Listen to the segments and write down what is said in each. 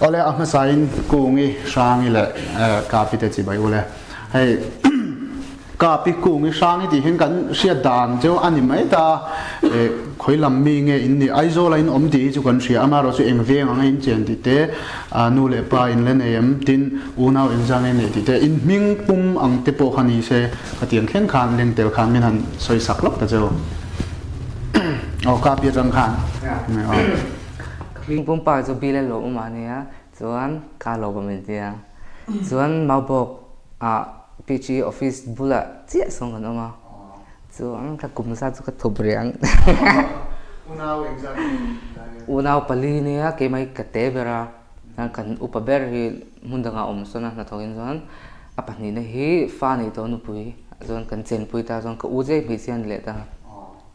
ole ama sain kungi Hrangi le Kapi te chi bai ole hei Kapi kungi Hrangi ti hin kan sia dan jo ani mai ta khoi lam mi nge in ni aizo lain om ti chu kan sia ama ro chu engveng ang in chen ti te nu le pa in len em tin unau in jang ne ti te in ming pum ang te po khani se khatiang khen khan leng tel khan min han soi sak lok ta jo Kapi jang khan ming pum pa chu bi le lo ma nia chuan ka lo ba min tia chuan mawbok PG office bula chia song kan oma chuan ka kum sa chu ka thobriang unau exactly unau pali nia ke mai ka te bera kan upaber hi mundanga om sona na thoin chuan apani na hi fa ni to nu pui chuan kan chen pui ta chuan ka uje mi sian le ta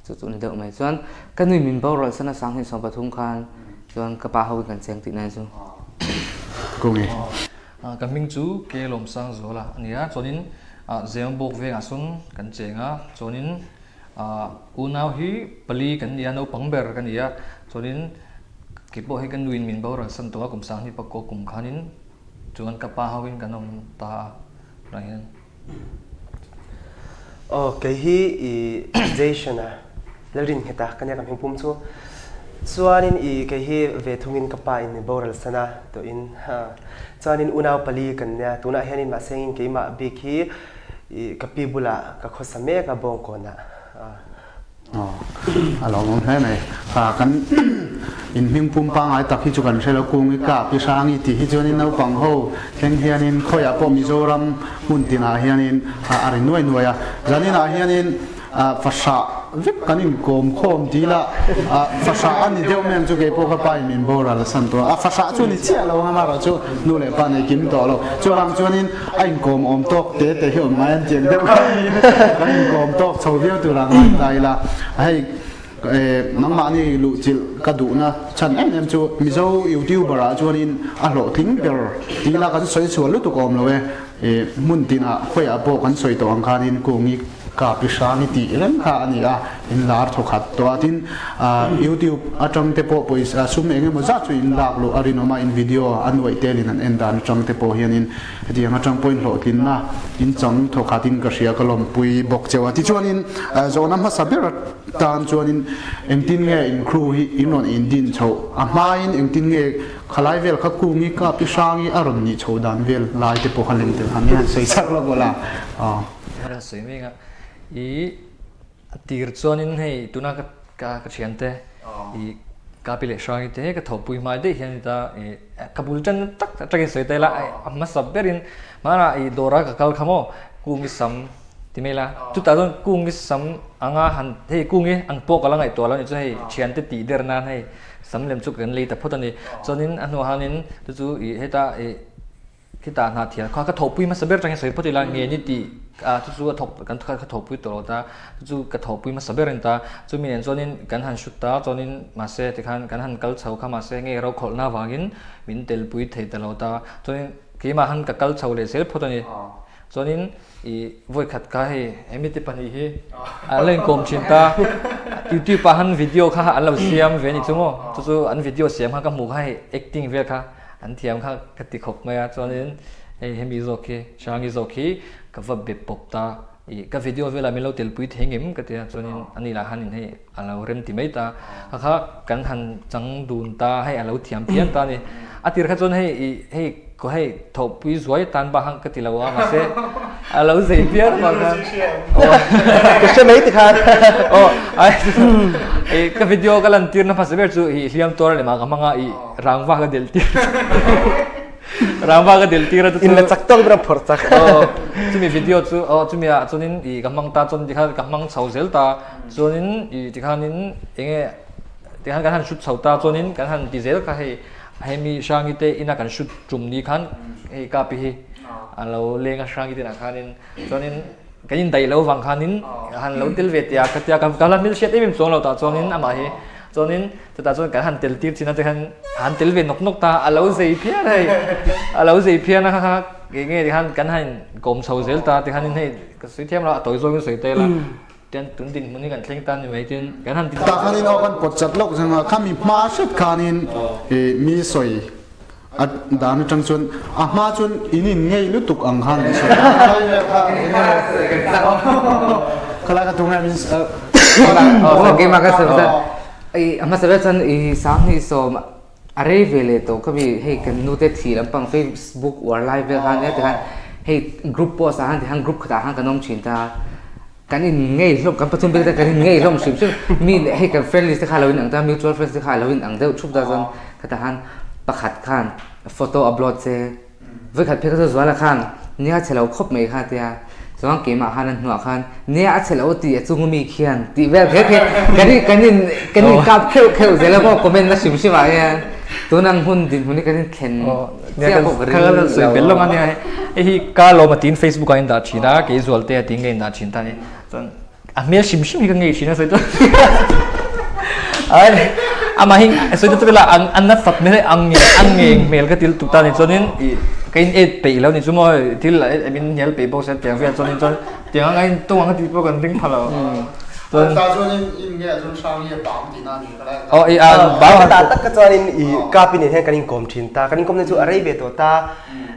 chu chu ni deuh mai chuan kan nui min bawrol sana sang hi som pathum khan chuan ka pa ho kan cheng ti nai chu kungi kan ming chu ke lom sang zola ania chonin zeng bok ve asun kan chenga chonin unau hi pali kan nia no pangber kan ia chonin kipo he kan nuin min bawra san to kum sang ni pakko kum khanin chuan ka pa hawin kan om ta rahian ke hi jaishana lerin heta kan ya kam hing pum chu chuanin ke hi ve thungin ka pa in boral sana to in chuanin unau pali kan nia tuna hianin ma sengin ke ma bik hi kapi bula ka khosame ka bong kona along he mai kan in ming pum pa ngai tak hi chu kan thela kungi Kapi Hrangi ti hi chuanin no pang ho thleng hianin khoya po mizoram muntina hianin ari nuai nuaya janina hianin fasha vip kanin kom khom dila fasha ani deu mem chu ke po ka pai min bora la san to fasha chu ni chia lo ma ra chu nu le pa ne kim to lo chu lang chuanin ain kom om tok te te hi mai an chen deu kan kom tok chho deu tu lang dai la hai nang ma ni lu chil ka du na chan em chu mizo youtube bara chuanin a lo thing ber dila kan soi chu lu tu kom lo we mun tina khoi a po kan soi to ang khanin kungi Kapi Hrangi ti ren kha ani in lar tho khat to atin youtube atang te po pois sum enge mo za chu in lak lo arinoma in video an wai telin an endan tang te po hianin hediang atang point lo tin na in chang tho khatin ka ria kalom pui bok chewa ti chuanin zonam ha saber tan chuanin engtin nge in crew hi inon in din chho amain engtin nge khalai vel kha kungi Kapi Hrangi aron ni chho dan vel lai te po khaleng te hamian sei sak lo bola ra sei menga tir chuanin hei tuna ka thiante Kapi le Hrangi te ka thopui mai de hian ta kabul chan tak tak sei te la amma sabberin mara dora ka kal khamo kungi sam timela tu ta don kungi sam anga han hei kungi ang po ka langai to la ni chu hei thiante ti der nan hei samlem chu kan le ta photani chuanin anu hanin chu heta kita na thia ka thopui ma saber tang sei photila nge ni ti chu thop kan ka thopui to ta chu ka thopui ma saber en ta chu min chonin kan han shut ta chonin ma se ti khan kan han kal chau kha ma se nge ro khol na wangin min tel pui thei ta lo ta chonin ki ma han ka kal chau le sel photani chonin voi khat ka he emiti pani hi alen kom chinta youtube pa han video kha alo siam ve ni chumo chu an video siam kha ka mu kha acting ve kha an thiam kha kati khop maya chonin hemi zoki Hrangi zoki ka va be popta ka video vela melo tel pui thengim ka tia chonin ani la hanin hei alo rem ti mai ta kha kan han chang dun ta hei alo thiam pian ta ni atir kha chon hei ko hei thop pui zuai tan ba hang ka ti lawa ma se alo sei pian ma ka ke se mai ti khan ai ka video ka lan tir na pasaber chu hliam tor le ma ka manga rangwa ka del tir rangwa ka del tir tu in la chak tong bra phor chak chu mi video chu chu mi a chunin ka mang ta chon dikha ka mang chau zel ta chunin dikhanin enge dikhan kan han shoot chau ta chunin kan han ti zel ka hemi Hrangi te ina kan shoot tum ni khan Kapi hi alo lenga Hrangi te na khanin chunin kanin dai lo wang khanin han lo tel ve tia ka tia ka la mil shet em chong lo ta chunin ama hi chunin ta chuan kan han tel tir china te khan han tel ve nok nok ta alo zei phia hei alo zei phia na kha nge ti khan kan han kom chho zel ta ti khanin hei ka sui thiam la toi zo soi te la ten tun din muni kan thleng tan ni mai tin kan han tin ta khanin o kan pot chat lok janga khami ma shet khanin mi soi dan chang chun ma chun inin ngei lu tuk ang khan so kala ka tunga means game aga sabda ai ama sabda chan I sang ni so array vele to kabi hey kan nu te thi lampang Facebook or live han ya kan hey group post han han group khata han kanom chinta kan in ngei lom kan pathum be ta kan ngei lom sim sim mi hey kan friend list kha lawin ang ta mutual friends kha lawin ang deu chup da jan khata han pakhat khan photo upload se ve khat phe ka zwala khan nia chelo khop mai kha tia zong ke ma hanan hnuah khan nia chelo ti chungmi khian ti vel khe kanin kap kheu zela mo comment na sim sim a ya tunang hun din huni kanin khen nia kan soi bel lom ania hi ka lo ma tin Facebook a in da china ke zual te ting nge na chin ta ni chon a me sim sim hi ka nge china soi to ai ama hing soi to bela an na fat me ang nge mel ka til tu ta ni chonin kain et pe lo ni chumo til I mean hel pe bo set tiang fian chonin chon tiang ngai tong ang ti po kan ring phalo chun ta chun in nge chun sang ye bam ti na ni kala ba ta tak ka chuan in kapi ni he kanin kom thin ta kanin kom ne chu arei be to ta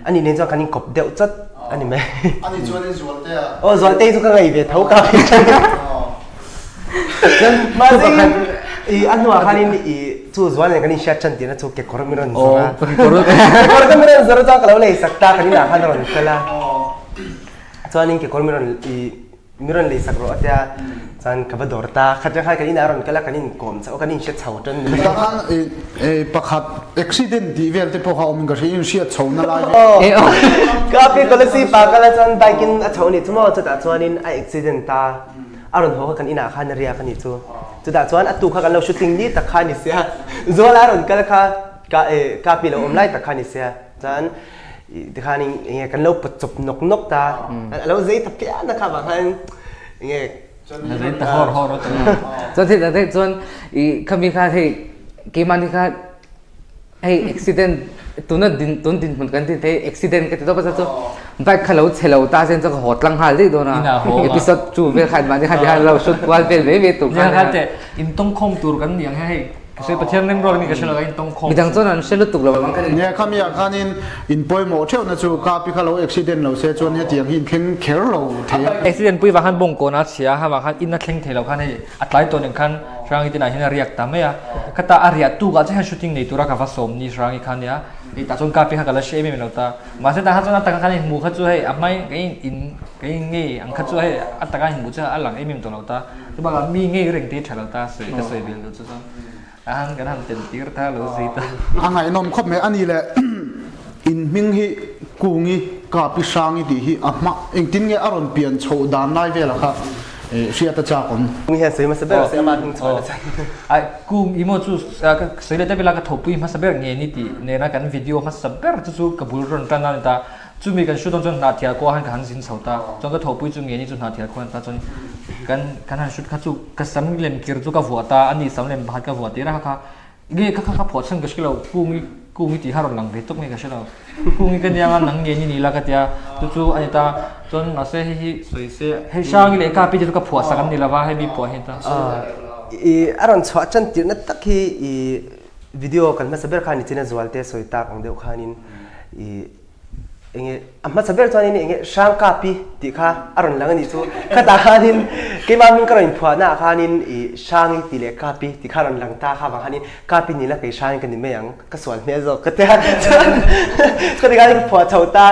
ani ne chu kanin kop deu chat ani me ani chun in zual te zual te chu ka ngai be thau kapi ma zi anu akhanin chu zual ne kanin sha chan ti na chu ke kormiron zora kormiron zora cha kala le sakta kanin a khan ron kala chuan in ke kormiron miron le sakro atia chan kabador ta khaja khai kanin aron kala kanin kom cha kanin she chau tan ta khan pakhat accident di vel te po ha om ga in sia chona la kapi kolasi pa kala chan biking a chawni chumo cha ta chuanin a accident ta aron ho kan ina khan ria kan ni chu chu da chuan atu kha kan lo shooting ni ta khan ni sia zol aron kala kha kapi lo om lai ta khan ni sia chan ti khan ni kan lo pachop nok nok ta lo zai ta pia na kha ba khan nge zai ta hor cho thế chuan khami kha he ke mani kha hey accident tun din mun kan tin the accident ka to pa cha bike khalo chelo ta sen cha hotlang hal dei do na episode 2 ve khan mani kha dia lo shoot wal bel ve tu kha kha te in tong khom tur kan yang he se pathian nem ro ni ka shela in tong khom midang chon an selu tuk lo bang kan ne khamia khanin in poi mo theu na chu ka pi khalo accident lo se chon ne tiang hin khen kher lo the accident pui wa han bong ko na chia ha wa han in na thleng thelo khan he atlai to ning khan Hrangi tina hina riak ta me ya kata aria tu ga cha shooting nei tura ka va som ni Hrangi khan ya I ta chon Kapi ha kala she me lo ta ma se ta ha chon ta khan mu kha chu he amai kai nge ang kha chu he ataka hin mu cha alang em to lo ta tu ba mi nge reng te thalo ta soi ka soi bil lo chu chon ang kan han ten tir tha lo zi ta angai nom khop me ani le in ming hi kungi Kapi sangi di hi ama engtin nge aron pian chho dan nai vela kha sia ta cha kon mi he sei ma se ber se ma hing chwa cha ai kung imo chu sei le te bela ka thopui ma saber nge ni ti ne na kan video ma saber chu kabul ron ta na ta chu mi kan shoot on na thia ko han kan sin chhota chong ka thopui chu nge ni chu na thia khon ta chon kan han shoot kha chu ka sam lem kir chu ka vuata ani sam lem bhat ka vuati ra kha ge kha phot sang ka skilo kungi ti haron lang ve tok me ka shelo kungi kan yang nang nge ni la ka tia chu ani ta chon na se hi soi se he sang le Kapi ju ka phua sakam ni la wa he mi po he ta aron chwa chan tir na takhi video kan ma saber khani china zwalte soi tak ang deu khanin enge amma saber chani ni enge sang Kapi ti kha aron langani chu khata khanin ke ma min karon phwa na khanin sang ti le Kapi ti kharon lang ta kha ba khanin Kapi ni la ke sang kan ni me yang ka swal me zo ka ta ka ti ga phwa chau ta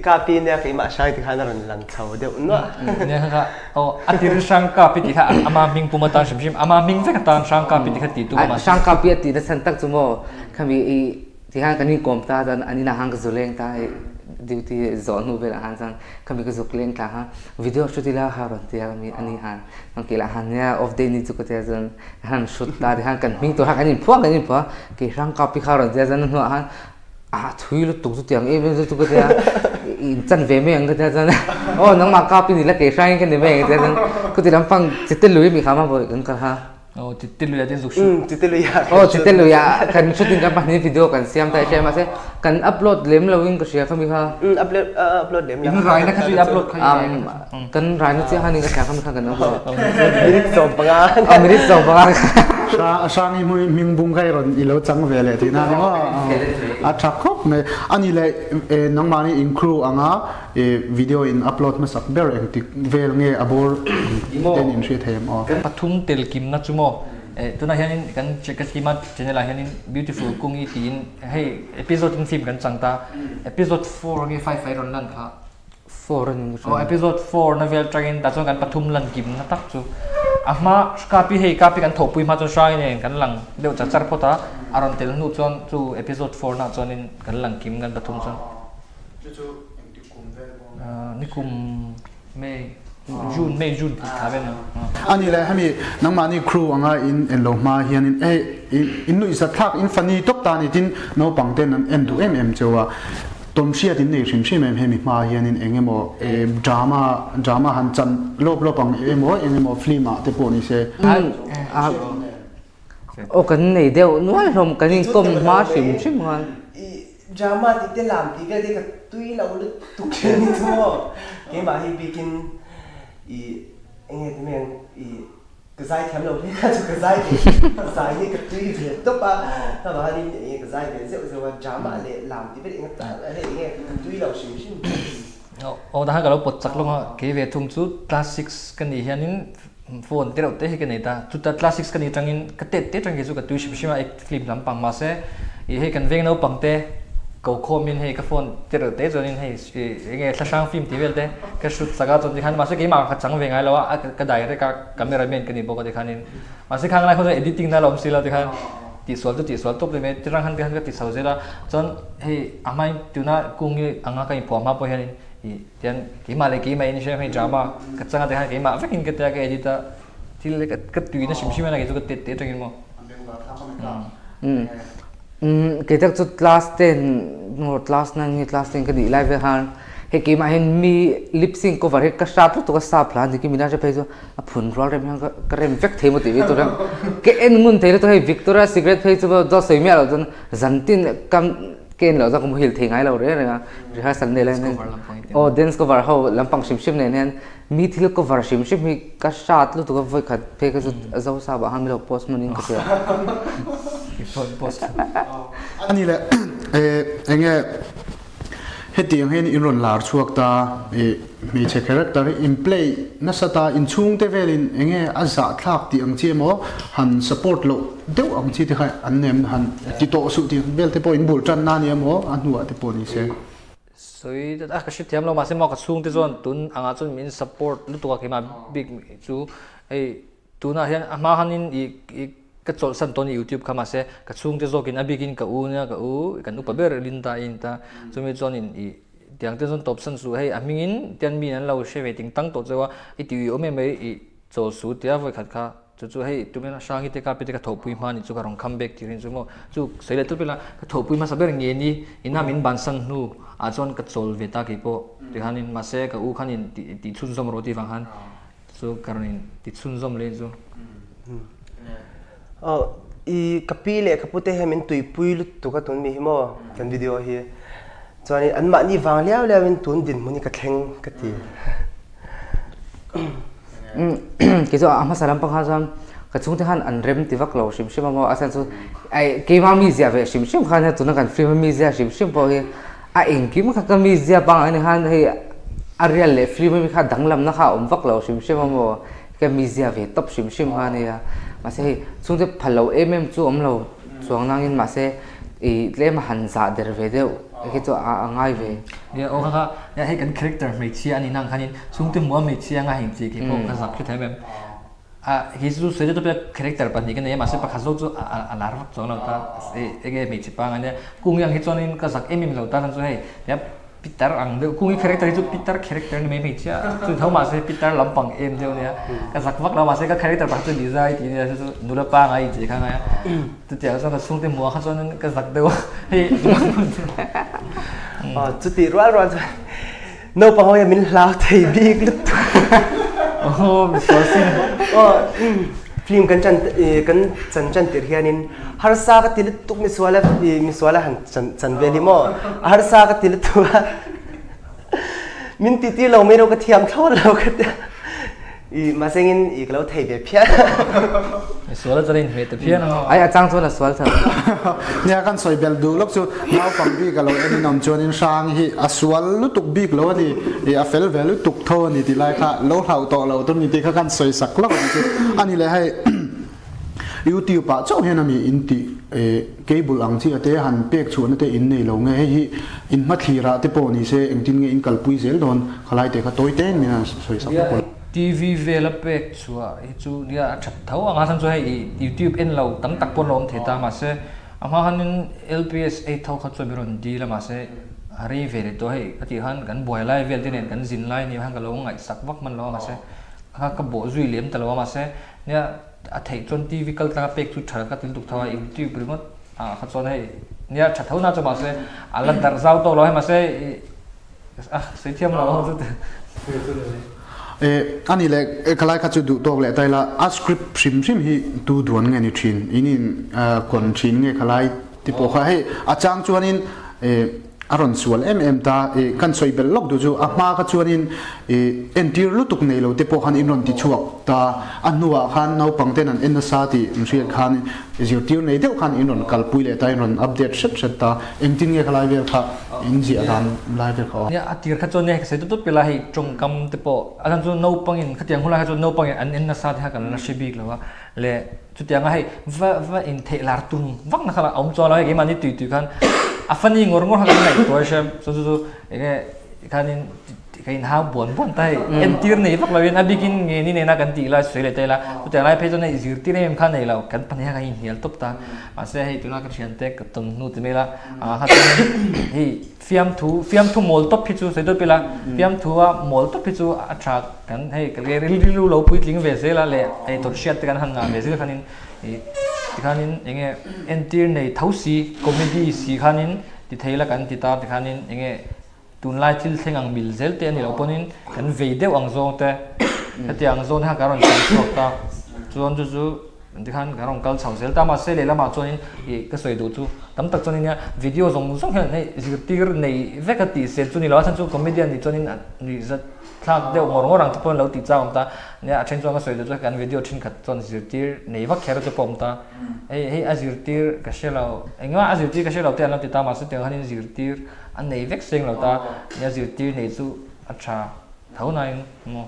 Kapi ne ke ma sang ti khan aron lang chau deu no ne kha o atir sang Kapi ti kha ama ming puma ta sim ama ming za ka tan sang Kapi ti kha ti tu ma sang Kapi ti da san tak chumo khami ti han kanin kom ta dan ani na hang zuleng ta duty zone nu bela han san kami ka zukleng ta ha video shoot ila ha ron ti kami ani han ang kila han ya of day ni chu ko te zan han shoot ta han kan ming to ha kanin phwa ke sang Kapi kha ron te zan nu han thui lu tuk tu tiang e tu ko te in chan ve me ang te zan nang ma Kapi ni la ke sang kan ni me te zan ko ti lam pang chitel lui mi khama boy kan ka ha titilu ya tin zuk titilu ya kan shooting kan pahni video kan siam ta share ma se kan upload lem lawing ko share kami kha upload lem in rai na kha upload kha kan rai na che hani ka share kami kha kan upload minute som panga minute som panga sa sangi mui mingbung kai ron ilo chang vele ti na ni a thakop nge ani le nang mani in crew anga video in upload ma sak ber eng tik vel nge abor ten in she them o pathum tel kim na chumo tuna hianin kan check kima channel hianin beautiful kungi tin hey episode in film kan changta episode 4 nge 5 ron lan kha 4 ron episode 4 na vel tragin ta chon kan pathum lan kim na tak chu ama kapi hey kapi kan thopui ma chon shai ne kan lang deu cha char phota aron tel nu chon chu episode 4 na chonin kan lang kim kan pathum chon chu eng ti kum vel nikum me June khaben ani le hami nang mani crew anga in lo ma hian in nu isa thak in funny top ta ni tin no pangten an end to chowa tom sia tin nei shim hemi ma hian in engemo drama han chan lop ang engemo film te poni se o kan nei deu nuai rom kan in kom ma shim ngan drama ti te lam ti ga de ka tui lo lu tu ken ni mo ke ma hi bikin enge men cái dây thèm lâu thế cái dây ni cái tùy về tốt à ta bảo đi cái dây về rượu mà chả mà để làm thì biết nghe nghe tùy lâu xíu xíu đó ha kalau pot sak long ke ve thum chu classics kan ni hianin phone te te he kan nei ta chu ta classics kan ni tangin ka te tang chu ka tui shim shima ek film lam pang ma se he kan veng no pang te cầu khom min hay cái phone te te cho nên hay nghe sa sang phim ti vel te cái shoot saga cho dikhan ma se cái mà chang ve ngai lawa cái đài cái camera man cái ni bok dikhan in ma se khang lai kho editing na lom sila dikhan ti sol top le me tirang han cái ti sau zela chon hey amai tuna kungi anga kai pom ha po hian tian cái mà le cái mai ni she hay drama cái changa dikhan cái mà vekin cái cái edita til le cái tui na shim na cái chu cái te tangin mo cái tác chút class 10 no class 9 class 10 cái đi live han he ki ma hen mi lip sync cover he ka sha to ka sa plan di ki mina je phejo a phun rol rem hang ka rem vek themo ti to ram ke en mun thele to he Victoria Secret phejo do soi me lo jon zantin kam ken lo za ko hil thengai lo re na rehearsal ne la ne o dance cover ho lampang shim ne nen mi thil cover shim mi ka shat lu to ka voi khat phe ka zo sa ba ham lo post manin ka se post ani le enge hetiang hen in ron lar chuak ta mi che character in play na sata in chung te velin enge aza thak ti ang chemo han support lo deu ang chi ti khai an nem han ti to su ti bel te po in bul tran na ni mo an huwa te po ni se soi ta ka shit thiam lo ma se mo ka chung te zon tun anga chun min support lu to ka ma big chu ei tuna hian ama hanin i cái chỗ sân tôn YouTube khámase cái chung te zokin abigin ka u na ka u kan upaber linta inta chumi chonin i tiang te zon top san su hei amingin tian mi an lo she waiting tang to chewa i ti o me me i chol su tia voi khat kha chu hei tumena shangi te ka pe te ka thopui ma ni chu ka rong comeback ti rin chumo chu seile tu pela ka thopui ma saber nge ni ina min ban san nu a chon ka chol ve ta ki po ti hanin ma se ka u khanin ti chun zom ro ti wang han chu karonin ti chun zom le chu Kapi le kapute he min tui pui lu tu ka tun mi himo kan video hi chani an ma ni wang liao min tun din muni ka thleng ka ti cái chỗ ama salam pang hazam ka chung te han an rem ti vak lo shim mo asan chu ai ke ma mi zia ve shim khan ha tu na kan film mi zia shim po hi a eng kim ka mi zia bang ani han he a real le film mi kha danglam na kha vak lo shim mo cái mi zia ve top shim ha ne ya mà sẽ chúng ta phal lo em chu lo chuang nang in mà sẽ le ma han za der ve deu cái chỗ ngai ve ya o ha ya he kan character me chi ani nang khanin chung te mo me chi anga hin chi ki po ka zap ki thaim hi chu se to pe character pa ni kan ya ma se pa khazo chu a lar vak chong lo ta e me chi pa nga ne kung yang hi chonin ka zak em lo ta lan chu he ya Peter ang de kungi character itu Peter character ni me chia tu thau ma se Peter lampang em deu ne ka zak vak la ma se ka character pa tu design ti ne tu nula pa ngai ji kha nga tu tia so ka sung te mo kha so nan ka zak deu he chu ti ro no pa ho ya min lao thei big lu oh mi so sin film kan chan tir hianin har sa ka til tuk mi swala han chan veli mo har sa ka til tu min ti lo me ro ka thiam thol lo ka mà sinh in cái lâu thầy về phía số là gia đình về từ phía nó ai trang số là số thật nhà căn soi bel du lúc chú nào bằng bi cái lâu em nằm cho nên sang hi asual lúc tục bi cái lâu thì phel về lúc tục thô thì lại cả lâu hậu to lâu tôi thì căn soi sắc lắm chú anh ấy lại hay YouTube pa chau hian ami inti cable ang chi ate han pek chhuan ate in nei lo nge hi in mathira te po ni se engtin nge in kalpui zel don khalai te kha toy ten mina soi sak ko TV về là pek chua chu dia chat thau anga san chu hai YouTube en lo tam tak pon lom theta ma se ama han LPS 8000 kha chu biron di la ma se hari về to hai ati han kan boy lai vel tin kan zin lai ni han ka lo ngai sak vak man lo ma se ha ka bo zui lem ta lo ma se nia a thei chon TV kal ta pek chu thar ka til tuk thawa YouTube remote a kha chon hai nia chat thau na chu ma se alan dar zau to lo hai ma se se thiam lo chu ani le khalai kha chu du tok le tai la a script sim hi tu duan nge ni thin inin kon thin nge khalai ti po kha he a chang chuanin aron sual ta kan soi bel lok du chu a ma ka chuanin entir lutuk nei lo te po khan in ron ti chuak ta anua khan nau pangten an en sa ti mrial khan zirtir nei deuh khan in ron kalpui le ta in ron update shet ta engtin nge khalai vel kha in ji adan lai vel kha ya atir kha chon ne se tu pela hi trongkam te po alan chu no pangin khatiang hula kha chu no pangin an en sa ha kan na shibik lawa le chu tiang hai va in the lar tum vak na khala om cho la ge mani tu khan afani ngor ha kan nai to shem so ege kanin kain ha bon tai entir nei vak lawin abikin nge ni ne na kan ti la sele te la tu te lai phe cho nei zirti ne em khan nei la kan pan ha ka in hial top ta ma se hei tu na ka thian te ka ton nu te me la ha hei fiam thu mol top phi chu se do pela fiam thu a mol top phi chu atha kan hei ka ge ri lu lo pui tling ve se la le ei to shet kan han na ve se khanin khanin enge entir nei thausi comedy si khanin ti theila kan ti ta ti khanin enge tun lai thil thengang mil zel te ani lo ponin kan ve deu ang zong te hati ang zong ha karon chok ta chuan chu ti khan karon kal chau zel ta ma se le la ma chuanin ka soi du chu tam tak chuanin ya video zong han nei zirtir nei vekati se chu ni lo chan chu comedian ni chuanin ni zat thak deu ngor ang pon lo ti chawm ta nia a chen chuan ka soi du chu kan video thin khat chuan zirtir nei vak kher chu pom ta hei azirtir ka shelo engwa azirtir ka shelo te an lo ti ta ma se te hanin zirtir an nei vek seng lo ta nia zirtir nei chu acha thau nai mo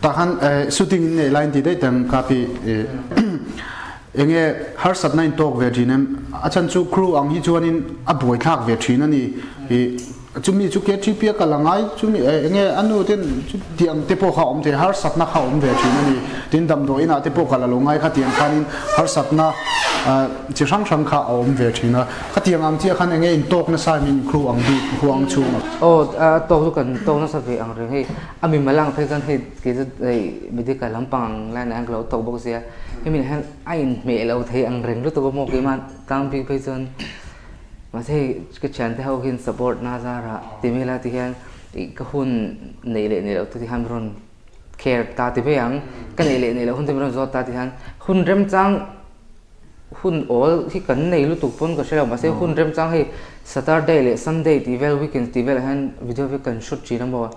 ta han shooting nei line ti dei tam Kapi enge har sat nine tok ve jinem achan chu crew ang hi chuanin a boi thak ve thin ani chumi chu ke chi pia kalangai chumi enge anu ten tiang te po kha om the har sat na kha om ve thin ani tin dam do ina te po kala longai kha tiang khanin har sat na chi sang kha om ve thin na kha tiang ang chi khan enge in tok na sa min crew ang bi huang chu to chu kan to na sa ve ang re hei ami malang phe kan hei ke ei medical lampang la na ang lo to bok sia min han ain me lo thei ang reng lu to mo ke man tang pi phe chon mà thế cái channel theo hin support na ra ra tìm là thì hiện cái hun này là tôi thì ham ron care ta thì bây giờ cái này là hun thì ron ta thì han hun rem chang hun all thì cái này lúc tục pon cái sẽ là mà thế hun rem chang hay Saturday lệ Sunday thì vel weekend thì vel han video về cần shoot chỉ lắm bao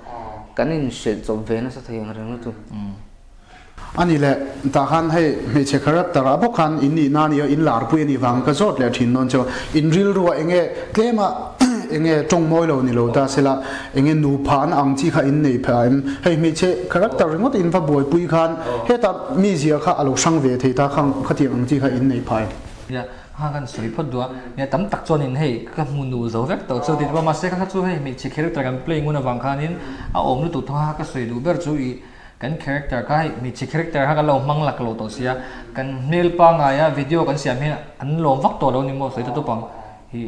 cái này sẽ chụp về nó sẽ thấy hàng reng lúc tục ani le ta khan hei me che character abo khan inni nani in lar pu ni wang ka zot le thin non cho in real ruwa enge klema enge tong moi lo ni lo ta sela enge nu phan ang chi kha in nei phaim hei me che character ngot in va boy pui khan he ta mi zia kha alo sang ve thei ta khang khati ang chi kha in nei phai ya ha kan soi phot dua ya tam tak chon in hei ka munu zo vek to chu ti ba ma se kha chu hei me che character kan play nguna wang khan in a om lu tu tha ka soi du ber chu i kan character kai mi chi character ha ka lo mang lak lo to sia kan mail pa nga ya video kan siam he an lom vak to lo ni mo soi to pang hi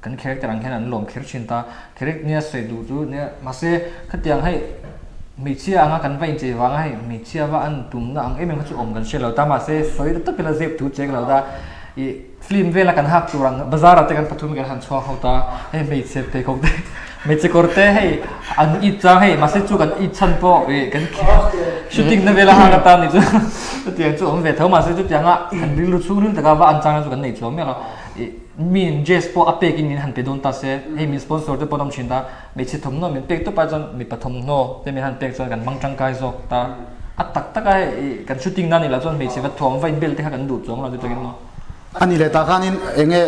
kan character ang hen an lom kher chin ta character nia soi du chu nia ma se khatiang hai mi chia anga kan vain che wang hai mi chia wa an tum na ang em chu om kan she lo ta ma se soi to pela zep thu che lo da i film vela kan hak turang bazar ate kan pathum kan han chwa hota he mi se te khok de me che korte hei an I cha hei ma se chu kan I chan po kan shooting na vela ha ka ta ni chu tiang chu om ve tho ma se chu tiang a kan ri lu chu rin ta ka wa an chang chu kan nei chlom me lo min jazz po apek in han pe don ta se he min sponsor te podom chinda me chi thom no min pek to pa jon mi pathom no te min han pek chon kan mangchang kai zo ta atak taka kan shooting na ni la chon me chi va thom vai bel te kan du chong la te kin no ani le ta khanin enge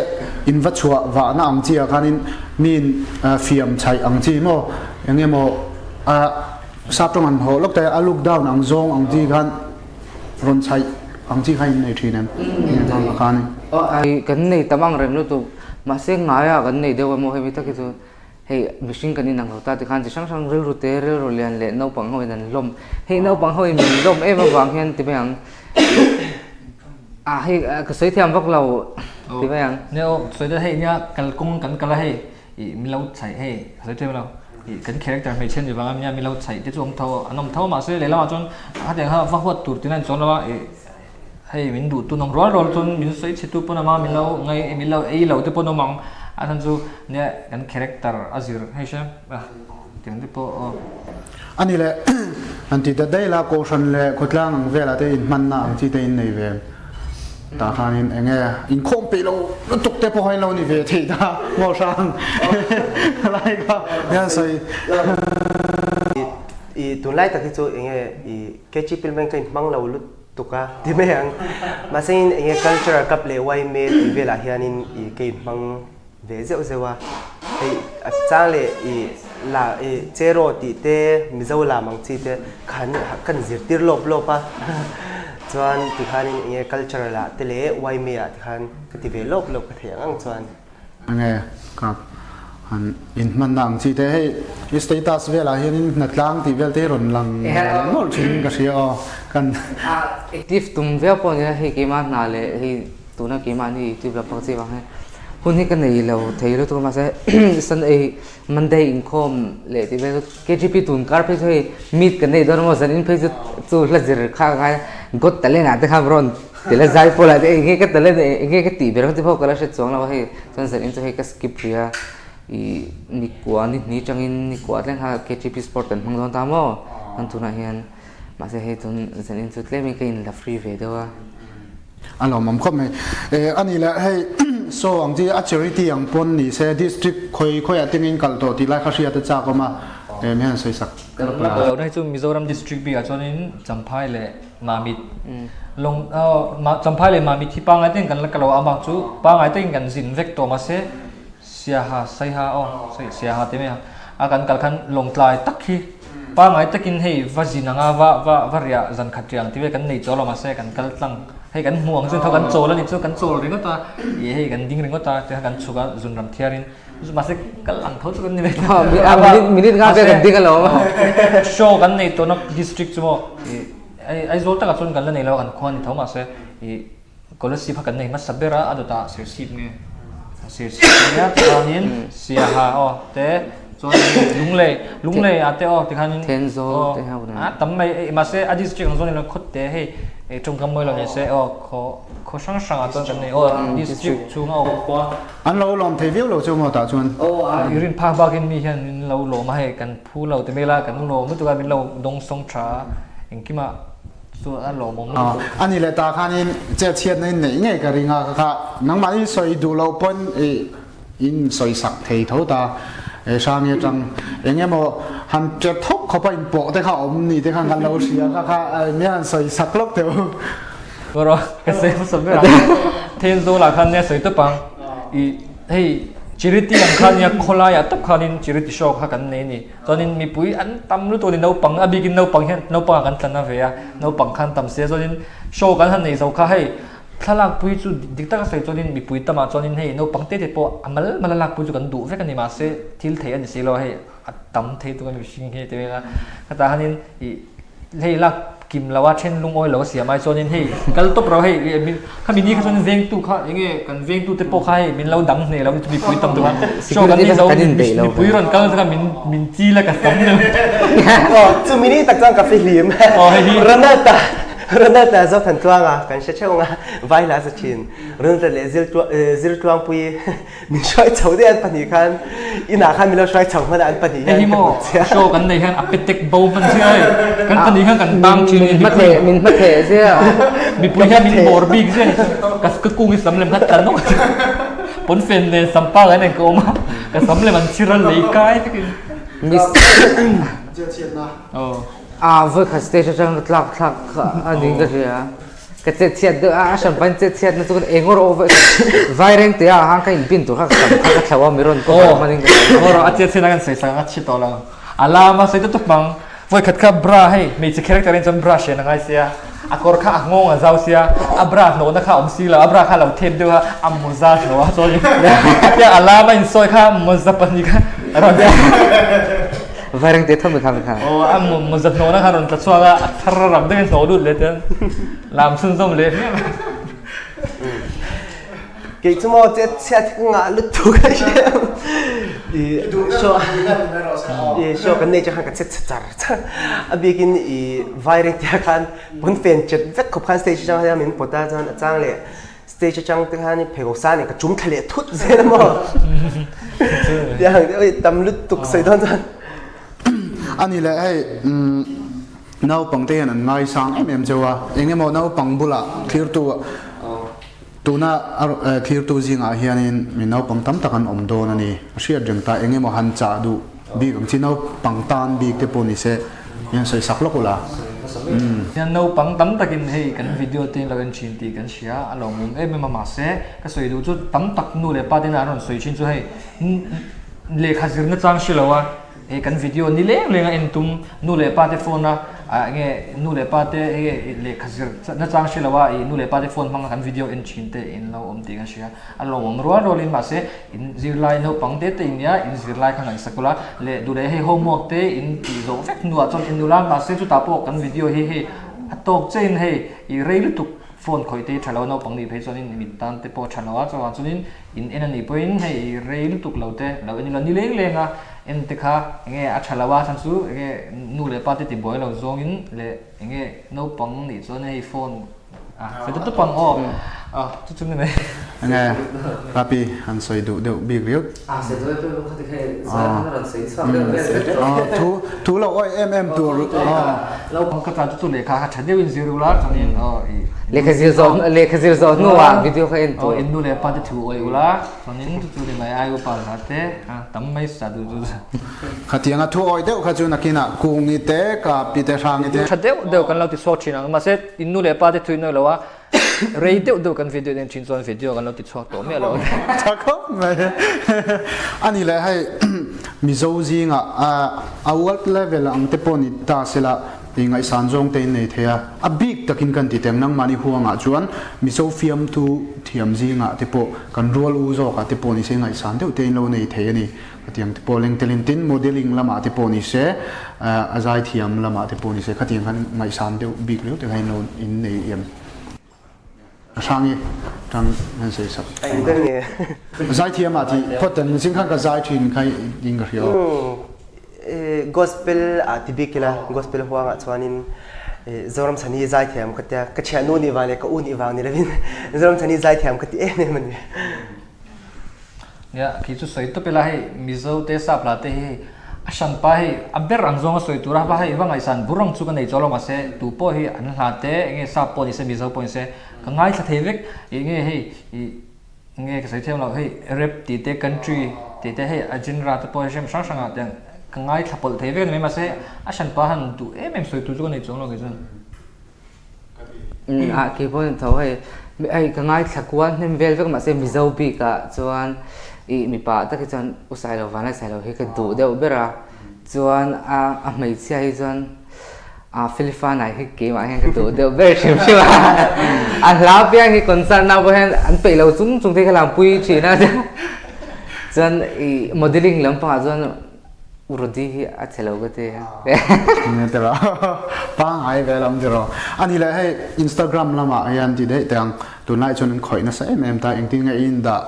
in va chua wa na ang chi khanin min fiam chai ang chi mo enge mo sa tong an ho lok te a look down ang zong ang ji khan ron chai ang chi khain nei thinem enge thang khanin ai kan nei tamang rem lu tu ma se ngaya kan nei dewa mo he ta ki chu hei machine kan inang ta ti khan chi sang sang rel ru te rel ro lian le no pang hoi nan lom hei no pang hoi min lom e ma wang hian ti bang hei ka soi thiam vak lo ti bang neo soi da hei nya kal kung kan kala hei mi lo chai hei soi the lo kan character me chen ji wang nya mi lo chai te chom tho anom tho ma se le la chon ha de ha va hot tur tin an chon la hei min du tu nong rol chon min soi chi tu pona ma min lo ngai mi lo ei lo te pona mang anh chú nè cái character azir hay sao tiếng đi po anh là anh thì đây là câu chuyện là có lang ang về là thế man na ang chỉ thế này về ta khan anh nghe in không bị lâu nó tục thế po hay lâu này về thì ta mau sang lại cả nha rồi tuần lại ta khi chú anh nghe cái chip bên cái mang lâu lúc tuka di ba yang masin ang culture kap le wai me về là hian cái mang về dễ dễ cha lệ là zero tí te mi dâu làm bằng chi te khăn diệt tiệt lốp à chuan thì khan in culture là te lệ wai me à khan cái về lốp cái thiang ang chuan nghe các anh in man nang chi te hey status về là hian nat lang ti vel te ron lang ngol chin ka sia kan active tum ve po ne he ke ma na le he tu na ke ma ni tu la pang chi wang he hun hi kan nei lo thei lo tu ma se san e monday income le ti ve kgp tun kar pe thei meet kan nei dor mo san in pe chu la zir kha ga got tale na te kham ron te la zai pola te nge ka tale nge ka ti ber ti pho kala se chong la he san san in he ka skip ria i ni kwa ni changin ni kwa tlen ha kgp sport kan hang don ta mo an tu na hian ma se he tun san in chu tle mi ka in la free ve dewa alo mam khom me ani la hey so ang ji a charity ang pon ni se district khoi ating in kal to ti la khasia ta cha ko ma me han soi sak ở đây chung Mizoram district bị ở cho nên champhai le mamit long champhai le mamit thi pa ngai ten kan la kalo amang chu pa ngai ten kan zin vek to ma se sia ha sai ha sia ha te me a kan kal khan long tlai tak hi pa ngai takin hei vazin anga va ria zan khatriang ti ve kan nei cholo ma se kan kal tlang hay kan muang chu thau kan chol ani chu kan chol ring ta ye hay kan ding ring ta te kan chuga zun ram thiarin ma se kal ang thau chu kan ni minute ga pe kan ding lo show kan nei to na district chu mo ai zol ta ka chon kan la nei lo kan khon thau ma se scholarship kan nei ma sabera adota scholarship nge scholarship ya tanin sia ha te so lung le ate ti khan tenzo te ha na tam mai ma se a district ang zon le khot te he trong kam moi lo ne se kho sang aton kan nei district chunga kwa an lo lom thei viu lo chu mo ta chuan irin pha ba kin mi hian lo lo ma he kan phu lo te mela kan lo mu tu ga min lo dong song tha engkima so an lo mom ani le ta khanin che chiat nei nei nge ka ringa kha nang mari soi du lo pon in soi sak thei tho ta sang ye chang enge mo han che thok kho pa in po te kha om ni te kha ngal lo sia kha me an soi sak lok te ro ka se so be ten do la khan ne soi to pang I hei charity ang khan ya khola ya tap khanin charity show kha kan nei ni chonin mi pui an tam lu to ni no pang abigin no pang hian no pang kan tana ve ya no pang khan tam se chonin show kan han nei so kha hei thalak pui chu dikta ka sei chonin mi pui tama chonin hei no pangte te po amal malalak pui chu kan du ve kan ni ma se thil thei ani se lo hei tam thei tu kan mi sing he te la kata hanin I hei lak kim lawa chen lung oi lo sia mai chonin hei kal top ro hei kha mi ni kha chonin veng tu kha enge kan veng tu te po kha hei min lo dang ne lo mi pui tam tu show kan ni zo mi pui ron kal ka min chi la ka sam ne chu mini tak chang ka fi hlim Renata zo than tuanga kan se chunga vai la zachin renata le zil tuang pui min shoi chau de an pani khan ina khan mi lo shoi chau ma an pani hi mo show kan nei han apetek bow man se ai kan pani han kan bang chin min ma the se mi pui han min bor big se kas ka kung islam lem khat tan no bốn phiền này sắm pa cái này cô mà cái sắm lại mình chưa ra lấy cái với cái stage trong lắc anh đi cái gì à cái chết chết đó sản phẩm chết chết nó tụi anh ngồi over vài reng thì hàng cái pin tụi khác cái thầu mình rồi có mà đi ngồi rồi chết chết là cái sai cái chết đó là mà sai tụt bằng với cái bra hay mình chỉ character in trong bra xe là ngay xia akor kha ngong a zau sia abra no na kha omsi la abra kha lo them de amuza no so ya ala ma in soi kha muza pani kha ron vài reng thì thầm được thầm muza no na kha ron ta so ga thar ram de no du le ten làm sun som le cái chúng mo chết chết ngã lứt thu cái so cái này cho hàng cái chết chặt à bây giờ vài thì hàng bốn fan chết rất khó khăn stage trong này mình bắt đầu trang lệ stage trong tiếng Hàn phải có sao này cái chúng thay lệ thút dễ lắm mà thì hàng cái tầm lứt tục xây đón chân anh ấy lại nấu bằng tay anh ngay sáng em cho anh em nấu bằng bula clear tu tuna clear tu zing a hian min nau pang tam takan om don ani hria reng ta enge mo han cha du bi gang chinau pang tan bi te poni se yan sai sak lokula yan no pang tam takin hei kan video tin la kan chin ti kan sia along em ma se ka soi du chu tam tak nu le pa tin aron soi chin chu hei le khazir na chang shilawa e kan video ni le le en tum nu le pa te phone na nghe nu le pa te le khazir na chang shilawa e nu le pa te phone mang kan video en chin te in lawm ti kan sia along rolin ma se in zirlai no pang te te nia in zirlai khang sakula le du le he homework te in ti zo fek nu a chon in nulan ma se chu ta po kan video he atok chen he I reil tu phone khoi te thalo no pang ni phei chon in mit tan te po thalawa chawa chunin in enani point he reil tuk lo te lo in lo ni leng lenga en te kha nge a thalawa chan chu nge nu le pa te ti boy lo zong in le nge no pang ni chon he phone phải tu pang o tu chu ne nge Kapi han soi du deu bi riu sẽ rồi tôi không thể sai nó là sai sao thu lo oi em tu lâu không có ta tu le kha thade win zero la chanin le khazir zo no video kha en to in nu le pa te thu oi ula chanin tu le mai ai pa la te tam mai sa du khatianga thu oi deu kha chu nakina kungi te Kapi te Hrangi te thade deu kan lo ti so china ma se in nu le pa te thu no lo wa rei deu kan video den chin zon video kan lo ti chok to me lo taka ani le hai mizo zinga world level ang te poni ta sela ingai sanjong te nei thea a big takin kan ti tem nang mani huanga chuan mizo fiam tu thiam zinga te po kan rol u zo ka te poni se ngai san deu te lo nei the ani atiang te po leng telin tin modeling lama te poni se azai thiam lama te poni se khatiang kan ngai san deu big lo te hai no in nei em Hrangi tang han sei sap anh đang nghe zai thiam a thi photan sing khan ka zai thin khai ding ka rio gospel tibikila gospel huanga chuanin zoram sani zai thiam ka tia ka chanu ni wale ka uni wang ni levin zoram sani zai thiam ka ti em man ya ki chu soi to pela he mizo te sap la te he asan pa he aber ang zong soi tura pa he wangai san burong chu ka nei cholo ma se tu po he an hla te nge sap po ni se mizo po ni se ka ngai sa thevek nge he nge ka sai them lo he rap ti te country ti te he ajin ra te po hem sang sang a te ka ngai thapol thevek me ma se asan pa han tu em soi tu chu ka nei cholo ke jan ki po thau he ai ka ngai thakwan nem vel vek ma se mizo pi ka chuan mi pa ta ki chan usai lo van sai lo he ka du deu bera chuan a mai chia hi chuan Philippines này cái kế mà cái tụ đều very chim chim à lá bia cái concert nào vậy anh phải lâu chúng thấy cái làm pui chỉ na chân modeling làm pa chân urodi à chơi lâu cái thế nghe thế là pa ai về làm thế rồi anh đi lại hay Instagram làm mà anh đi đấy tiếng tụi này cho nên khỏi nó sẽ em ta anh tin ngay in đã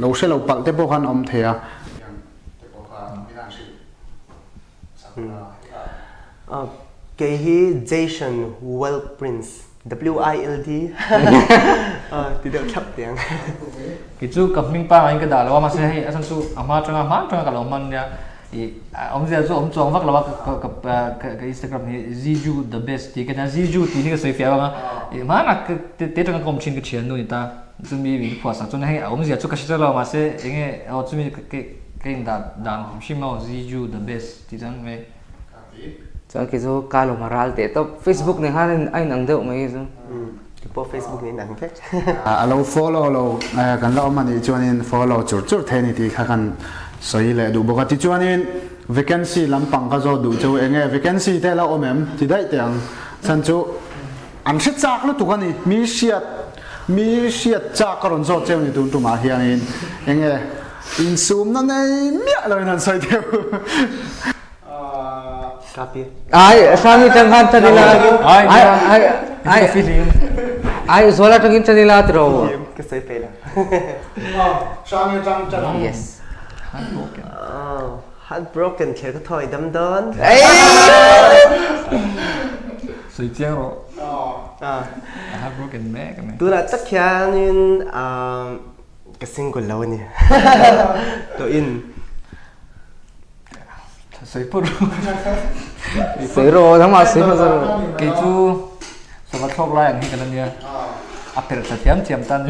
lâu sẽ lâu bận thế bộ khăn om thế à cái hi Jason Well Prince WILD thì đều chắp tiếng cái chú cặp minh pa anh cái đào là mà sẽ hay asan chú ama trăng cả lòng man ya ông giờ ông chọn vắt là cái Instagram này Ziju the best thì cái này Ziju thì cái soi phía bằng mà là cái trong công trình cái chuyện thôi ta chúng mình bị phá sản cho nên ông giờ cho cái sự là mà sẽ nghe chúng mình cái đàn phim màu Ziju the best thì chẳng về cho cái số calo maral thế to Facebook này han anh nắng đâu mấy chứ po Facebook này nắng phết alo follow lo kan lo man ni chuanin follow chur the ni ti kha kan soi le du boka ti chuanin vacancy lampang ka zo du chu enge vacancy te la omem ti dai teng chan chu an se chak lu tu ka ni mi siat chak ka ron zo cheu ni tu ma hianin enge in zoom na nei mia lo nan soi teu Kapi ai sami tanghan chanila ai zola tangin chanila tro cái soi phê là sami tang yes heartbroken khéo cái thôi đâm đón soi chiang rồi heartbroken mẹ cái này tôi là chắc chắn nên cái single lâu nè tôi in soi pur soi ro thằng mà soi mà rồi cái chú sao mà thọc lại cái này nha per thiam tan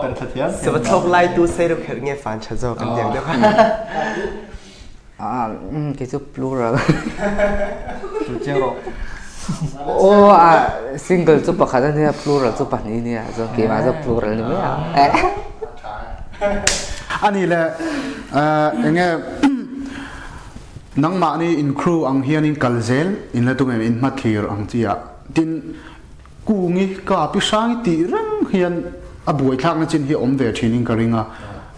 per thiam sao mà thọc lại tôi sẽ được hiểu nghe phản trở rồi cái tiếng đó cái số plural chú chiang rồi ô single số bậc khác này plural số bậc này nè rồi cái mà số plural này mấy anh là nghe nang ma ni in crew ang hian in kalzel in la tung in mathir ang chia tin kungi ka pi sang ti rang hian a buai thak na chin hi om ve thinin karinga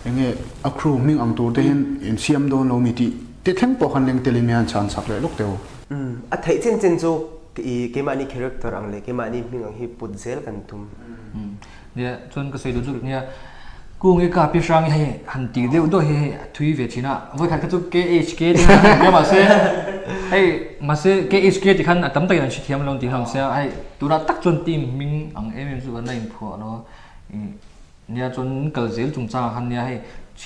enge a crew ming ang tur te hin in siam don lo mi ti te thleng po han leng telimian chan sak le lok teu a thei chen chen chu cái mà ni character ang le cái mà ni ming ang hi put zel kan tum nè chun cái soi du nè Kungi Kapi sang hay hành tỷ đều đôi hay thui về chỉ na với khán cái chút KHK thì nhưng mà sẽ KHK thì khán tấm tay là chỉ thiam lòng tiếng lòng xe hay tôi đã tắt chun tim mình ang em dù vấn đề phổ nó nhà chun cờ dễ chúng ta hành nhà hay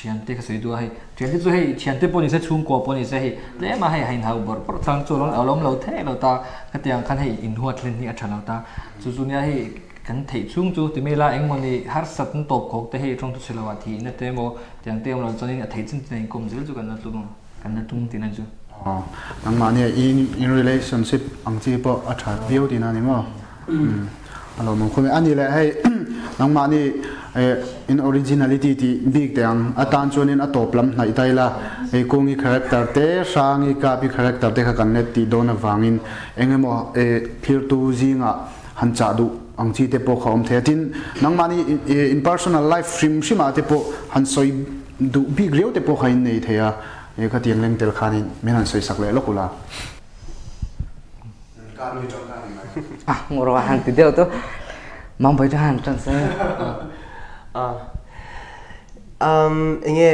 chuyện thế cái sự hay chuyện thế hay chuyện thế bọn sẽ chung qua bọn sẽ hay lẽ mà hay hành hậu bớt sang chỗ nó ở lom lâu thế lâu ta cái tiếng khán hay in hoạt lên như achal lâu ta chú nhà hay kan thei chung chu ti mela engmoni har sat n top khok te he trong tu selawa thi na te mo tiang te mo choni thei chin nei kom zil chu kan na tung tin chu nang ma ni in relationship ang chi po a tha view din ani mo alo mong khome ani le hai nang ma ni in originality ti big tang atan chonin a top lam nai taila e kungi character te sangi Kapi character te kha kan net ti dona wangin engemo phir tu zinga han cha du ang chi te po khom the tin nang mani in personal life stream shima te po han soi du big reu te po khain nei theya e kha tiang leng tel khanin menan soi sak le lokula ka lui chong ka ni ngoro hang ti deu to mong bai ta han chan se nghe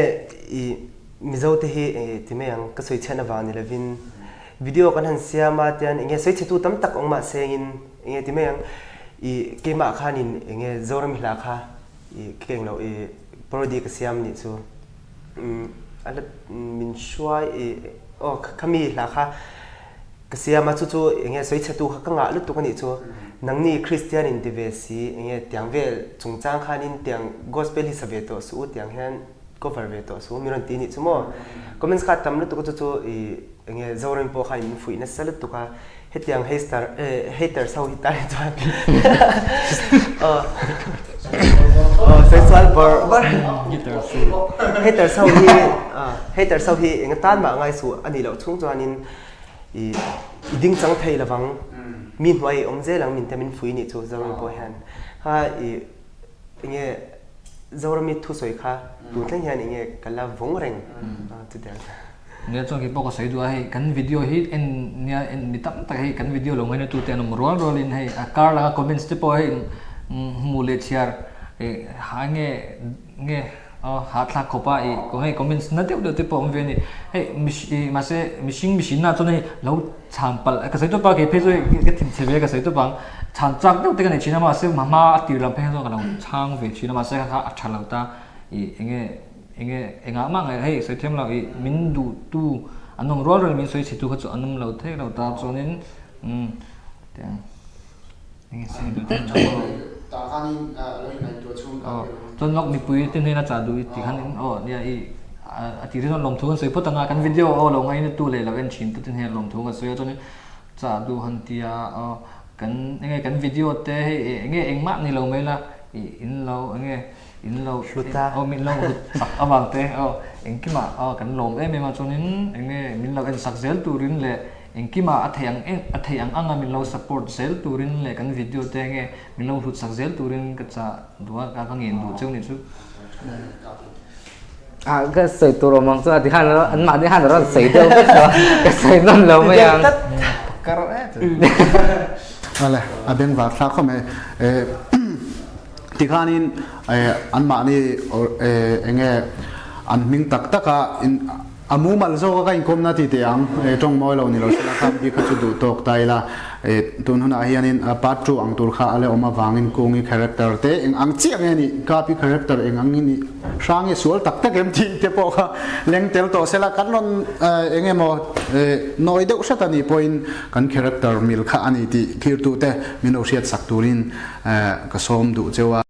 mizo te hi ti me ang ka soi chana wa ni levin video kan han sia ma tian nghe soi chitu tam tak ong ma sengin nghe ti me ang cái mà khan in nghe zoram hila kha cái lo parody cái siam ni chu ala min shuai kami la kha cái siam ma chu chu nghe soi chatu kha nga lu tu kan ni chu nang ni Christian in divesi nghe tiang vel chung chang khan in tiang gospel hi sabe to su tiang hian cover ve to su miron ti ni chu mo comments kha tam lu tu chu nghe zoram po khan in fui na sal tu ka hetiang hater sau hi tai chuan sexual hater sau hi eng tan ma ngai su ani lo chung chuan in ding chang thei lawang min hwai om je lang min tamin fui ni chu zawang po han ha nge zawram mi thu soi kha tu thleng hian nge kala vong reng tu der nè trong cái bao cái du hay cái video hit en nia en mi tam tak hay cái video long hay tu te nom roll in hay car la comments te po hay mule share ha nge hat la kopa ko hay comments na te te po om ni hay ma se machine na cho này lâu cham pal cái sai tu pa cái page cái thim se cái sai tu bang chan chak te cái này china ma se mama ti lam phe so ka long chang ve china ma se kha acha lâu ta nge engah mang hei soi them lo i min du tu anong rol min soi chi tu kha chu anum lo the lo ta chonin tiang se du te ta khanin loi nai tu chung chon lok mi pui tin hena cha du ti khan nia i ati ron lawmthu kan soi photanga kan video lo ngai tu le lo en chin tu tin he lawmthu ka soi chonin cha du han tia kan video te engma ni lo mai la in lo min lo sak awang te engkima kan lom ma chonin min lo en sak zel turin le engkima athayang anga min lo support zel turin le kan video te min lo hut sak zel turin ka cha duwa ka ngin du chung ni chu cái sợi tù rồi mong sao thì han nó ăn mặn thì han nó sấy đâu cái sấy non lâu mấy anh Vale, abeng va thla khome tikhanin an ma ni enge an ming tak taka in amu mal zo ka in komna ti te ang tong moi lo ni lo sala kham bi khachu du tok tai la tun huna hianin patru ang tur kha ale oma wangin kungi character te eng ang chi ang ni Kapi character eng ang ni Hrangi sual tak tak em ti te po kha leng tel to sela kan lon enge mo noi deuh satani point kan character mil kha ani ti thir tu te min o siat sakturin ka som du chewa